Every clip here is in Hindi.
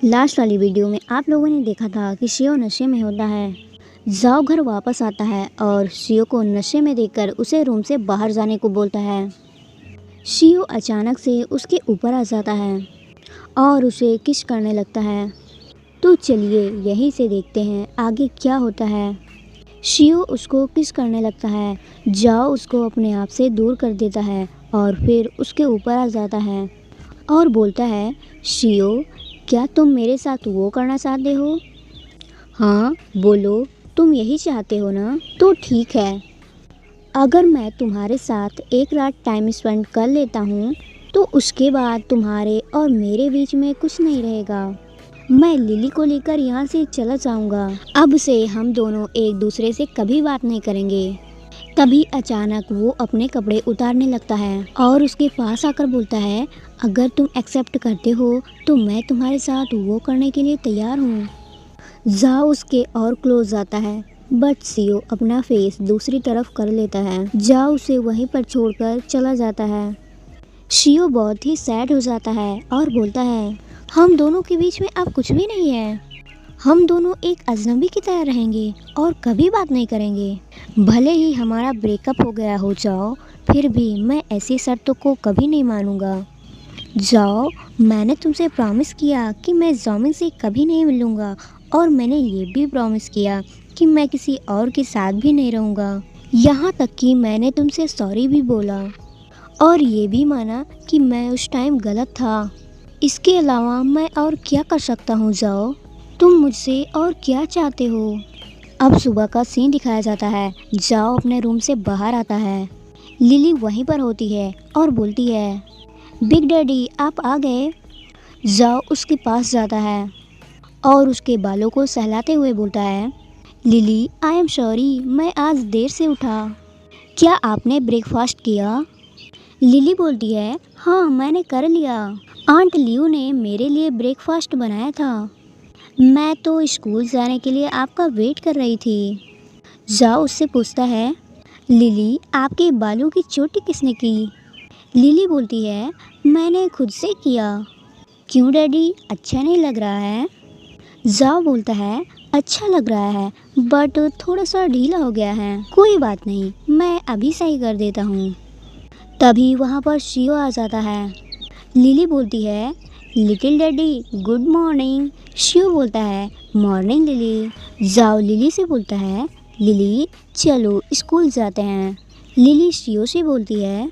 लास्ट वाली वीडियो में आप लोगों ने देखा था कि शियो नशे में होता है। जाओ घर वापस आता है और शियो को नशे में देखकर उसे रूम से बाहर जाने को बोलता है। शियो अचानक से उसके ऊपर आ जाता है और उसे किस करने लगता है। तो चलिए यहीं से देखते हैं आगे क्या होता है। शियो उसको किस करने लगता है। जाओ उसको अपने आप से दूर कर देता है और फिर उसके ऊपर आ जाता है और बोलता है, शियो क्या तुम मेरे साथ वो करना चाहते हो? हाँ बोलो, तुम यही चाहते हो ना? तो ठीक है, अगर मैं तुम्हारे साथ एक रात टाइम स्पेंड कर लेता हूँ तो उसके बाद तुम्हारे और मेरे बीच में कुछ नहीं रहेगा। मैं लिली को लेकर यहाँ से चला जाऊँगा। अब से हम दोनों एक दूसरे से कभी बात नहीं करेंगे। तभी अचानक वो अपने कपड़े उतारने लगता है और उसके पास आकर बोलता है, अगर तुम एक्सेप्ट करते हो तो मैं तुम्हारे साथ वो करने के लिए तैयार हूँ। जाओ उसके और क्लोज आता है बट शियो अपना फेस दूसरी तरफ कर लेता है। जाओ उसे वहीं पर छोड़कर चला जाता है। शियो बहुत ही सैड हो जाता है और बोलता है, हम दोनों के बीच में अब कुछ भी नहीं है। हम दोनों एक अजनबी की तरह रहेंगे और कभी बात नहीं करेंगे। भले ही हमारा ब्रेकअप हो गया हो जाओ, फिर भी मैं ऐसी शर्तों को कभी नहीं मानूंगा। जाओ, मैंने तुमसे प्रॉमिस किया कि मैं जॉमिन से कभी नहीं मिलूंगा और मैंने ये भी प्रॉमिस किया कि मैं किसी और के साथ भी नहीं रहूँगा। यहाँ तक कि मैंने तुमसे सॉरी भी बोला और ये भी माना कि मैं उस टाइम गलत था। इसके अलावा मैं और क्या कर सकता हूँ? जाओ, तुम मुझसे और क्या चाहते हो? अब सुबह का सीन दिखाया जाता है। जाओ अपने रूम से बाहर आता है। लिली वहीं पर होती है और बोलती है, बिग डैडी आप आ गए। जाओ उसके पास जाता है और उसके बालों को सहलाते हुए बोलता है, लिली आई एम सॉरी, मैं आज देर से उठा। क्या आपने ब्रेकफास्ट किया? लिली बोलती है, हाँ मैंने कर लिया। आंट लियू ने मेरे लिए ब्रेकफास्ट बनाया था। मैं तो स्कूल जाने के लिए आपका वेट कर रही थी। जाओ उससे पूछता है, लिली आपके बालों की चोटी किसने की? लिली बोलती है, मैंने खुद से किया। क्यों डैडी, अच्छा नहीं लग रहा है? जाओ बोलता है, अच्छा लग रहा है बट थोड़ा सा ढीला हो गया है। कोई बात नहीं, मैं अभी सही कर देता हूँ। तभी वहाँ पर शियो आ जाता है। लिली बोलती है, लिटिल डैडी गुड मॉर्निंग। शियो बोलता है, मॉर्निंग लिली। जाओ लिली से बोलता है, लिली चलो स्कूल जाते हैं। लिली शियो से बोलती है,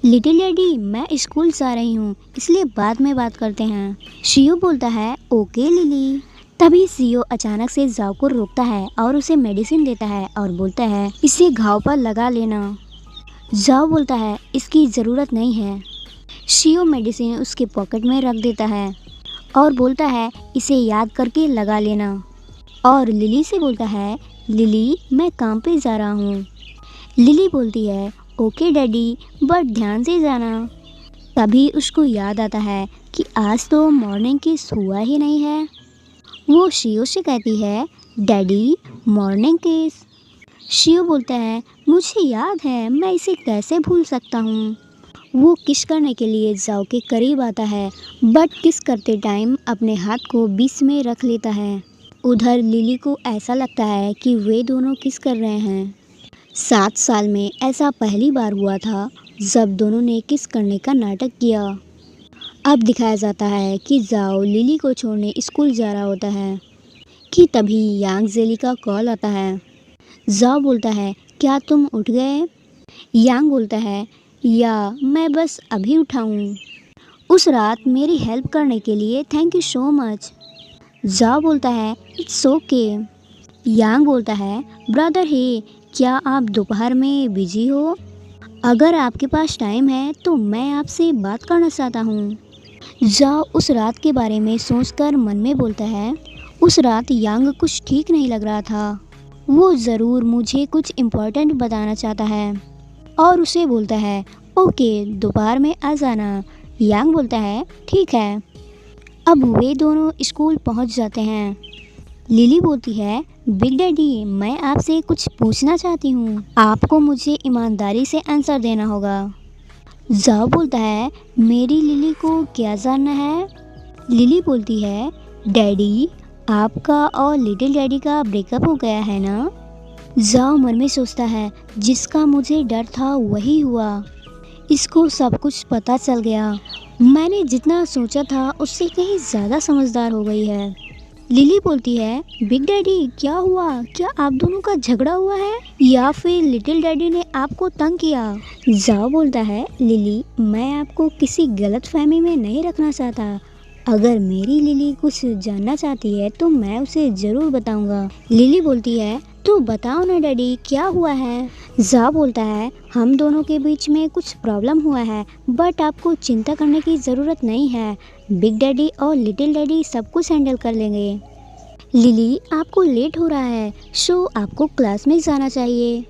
लिटिल डैडी मैं स्कूल जा रही हूँ इसलिए बाद में बात करते हैं। शियो बोलता है, ओके लिली। तभी शियो अचानक से जाओ को रोकता है और उसे मेडिसिन देता है और बोलता है, इसे घाव पर लगा लेना। जाओ बोलता है, इसकी ज़रूरत नहीं है। शियो मेडिसिन उसके पॉकेट में रख देता है और बोलता है, इसे याद करके लगा लेना। और लिली से बोलता है, लिली मैं काम पे जा रहा हूँ। लिली बोलती है, ओके डैडी बट ध्यान से जाना। तभी उसको याद आता है कि आज तो मॉर्निंग किस हुआ ही नहीं है। वो शियो से कहती है, डैडी मॉर्निंग किस। शियो बोलता है, मुझे याद है, मैं इसे कैसे भूल सकता हूँ। वो किस करने के लिए जाओ के करीब आता है बट किस करते टाइम अपने हाथ को बीच में रख लेता है। उधर लिली को ऐसा लगता है कि वे दोनों किस कर रहे हैं। 7 साल में ऐसा पहली बार हुआ था जब दोनों ने किस करने का नाटक किया। अब दिखाया जाता है कि जाओ लिली को छोड़ने स्कूल जा रहा होता है कि तभी यांग जेली का कॉल आता है। जाओ बोलता है, क्या तुम उठ गए? यांग बोलता है, या मैं बस अभी उठा हूँ। उस रात मेरी हेल्प करने के लिए थैंक यू सो मच। जाओ बोलता है, इट्स ओके। यांग बोलता है, ब्रदर हे क्या आप दोपहर में बिजी हो? अगर आपके पास टाइम है तो मैं आपसे बात करना चाहता हूँ। जाओ उस रात के बारे में सोचकर मन में बोलता है, उस रात यांग कुछ ठीक नहीं लग रहा था। वो ज़रूर मुझे कुछ इम्पोर्टेंट बताना चाहता है और उसे बोलता है, ओके दोपहर में आ जाना। यांग बोलता है, ठीक है। अब वे दोनों स्कूल पहुंच जाते हैं। लिली बोलती है, बिग डैडी मैं आपसे कुछ पूछना चाहती हूँ, आपको मुझे ईमानदारी से आंसर देना होगा। जाओ बोलता है, मेरी लिली को क्या जानना है? लिली बोलती है, डैडी, आपका और लिटिल डैडी का ब्रेकअप हो गया है ना? जाओ मन में सोचता है, जिसका मुझे डर था वही हुआ। इसको सब कुछ पता चल गया। मैंने जितना सोचा था उससे कहीं ज़्यादा समझदार हो गई है। लिली बोलती है, बिग डैडी क्या हुआ? क्या आप दोनों का झगड़ा हुआ है या फिर लिटिल डैडी ने आपको तंग किया? जाओ बोलता है, लिली मैं आपको किसी गलत फहमी में नहीं रखना चाहता। अगर मेरी लिली कुछ जानना चाहती है तो मैं उसे ज़रूर बताऊंगा। लिली बोलती है, तो बताओ ना डैडी क्या हुआ है? जा बोलता है, हम दोनों के बीच में कुछ प्रॉब्लम हुआ है, बट आपको चिंता करने की ज़रूरत नहीं है। बिग डैडी और लिटिल डैडी सब कुछ हैंडल कर लेंगे। लिली, आपको लेट हो रहा है, सो आपको क्लास में जाना चाहिए।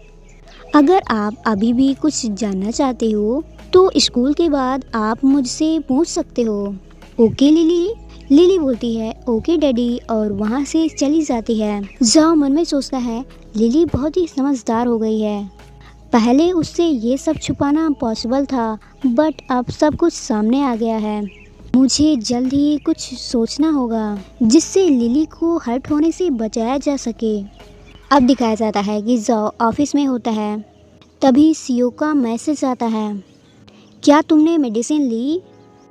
अगर आप अभी भी कुछ जानना चाहते हो तो स्कूल के बाद आप मुझसे पूछ सकते हो। Okay lily? लिली बोलती है, ओके डैडी, और वहाँ से चली जाती है। जाओ मन में सोचता है, लिली बहुत ही समझदार हो गई है। पहले उससे ये सब छुपाना पॉसिबल था, बट अब सब कुछ सामने आ गया है। मुझे जल्द ही कुछ सोचना होगा जिससे लिली को हर्ट होने से बचाया जा सके। अब दिखाया जाता है कि जाओ ऑफिस में होता है। तभी सीईओ का मैसेज आता है, क्या तुमने मेडिसिन ली?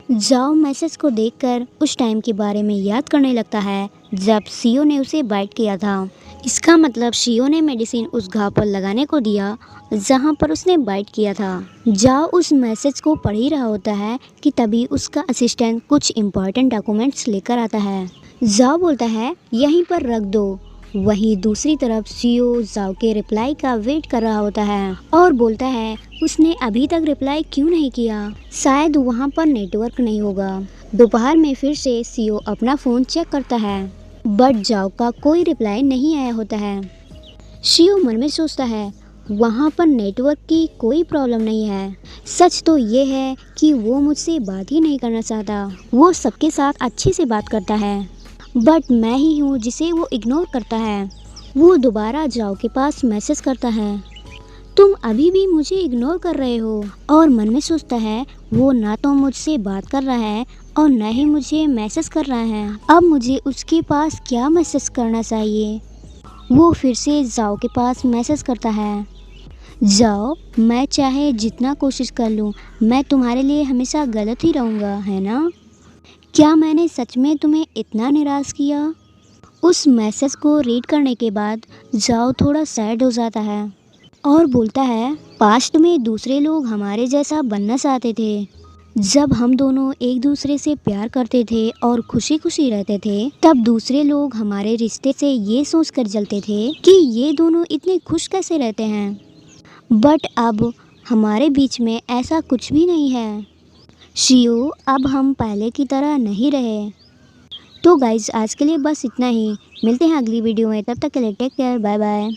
जाओ मैसेज को देखकर उस टाइम के बारे में याद करने लगता है जब सीईओ ने उसे बाइट किया था। इसका मतलब सीईओ ने मेडिसिन उस घाव पर लगाने को दिया जहां पर उसने बाइट किया था। जाओ उस मैसेज को पढ़ ही रहा होता है कि तभी उसका असिस्टेंट कुछ इम्पोर्टेंट डॉक्यूमेंट्स लेकर आता है। जाओ बोलता है, यहीं पर रख दो। वहीं दूसरी तरफ सीईओ जाओ के रिप्लाई का वेट कर रहा होता है और बोलता है, उसने अभी तक रिप्लाई क्यों नहीं किया? शायद वहाँ पर नेटवर्क नहीं होगा। दोपहर में फिर से सीईओ अपना फ़ोन चेक करता है, बट जाओ का कोई रिप्लाई नहीं आया होता है। सीईओ मन में सोचता है, वहाँ पर नेटवर्क की कोई प्रॉब्लम नहीं है। सच तो ये है कि वो मुझसे बात ही नहीं करना चाहता। वो सबके साथ अच्छे से बात करता है, बट मैं ही हूँ जिसे वो इग्नोर करता है। वो दोबारा जाओ के पास मैसेज करता है, तुम अभी भी मुझे इग्नोर कर रहे हो। और मन में सोचता है, वो ना तो मुझसे बात कर रहा है और न ही मुझे मैसेज कर रहा है। अब मुझे उसके पास क्या मैसेज करना चाहिए? वो फिर से जाओ के पास मैसेज करता है, जाओ मैं चाहे जितना कोशिश कर लूँ, मैं तुम्हारे लिए हमेशा गलत ही रहूँगा, है ना? क्या मैंने सच में तुम्हें इतना निराश किया? उस मैसेज को रीड करने के बाद जाओ थोड़ा सैड हो जाता है और बोलता है, पास्ट में दूसरे लोग हमारे जैसा बनना चाहते थे। जब हम दोनों एक दूसरे से प्यार करते थे और खुशी खुशी रहते थे, तब दूसरे लोग हमारे रिश्ते से ये सोच कर जलते थे कि ये दोनों इतने खुश कैसे रहते हैं। बट अब हमारे बीच में ऐसा कुछ भी नहीं है। शियो, अब हम पहले की तरह नहीं रहे। तो गाइज आज के लिए बस इतना ही। मिलते हैं अगली वीडियो में, तब तक के लिए टेक केयर, बाय बाय।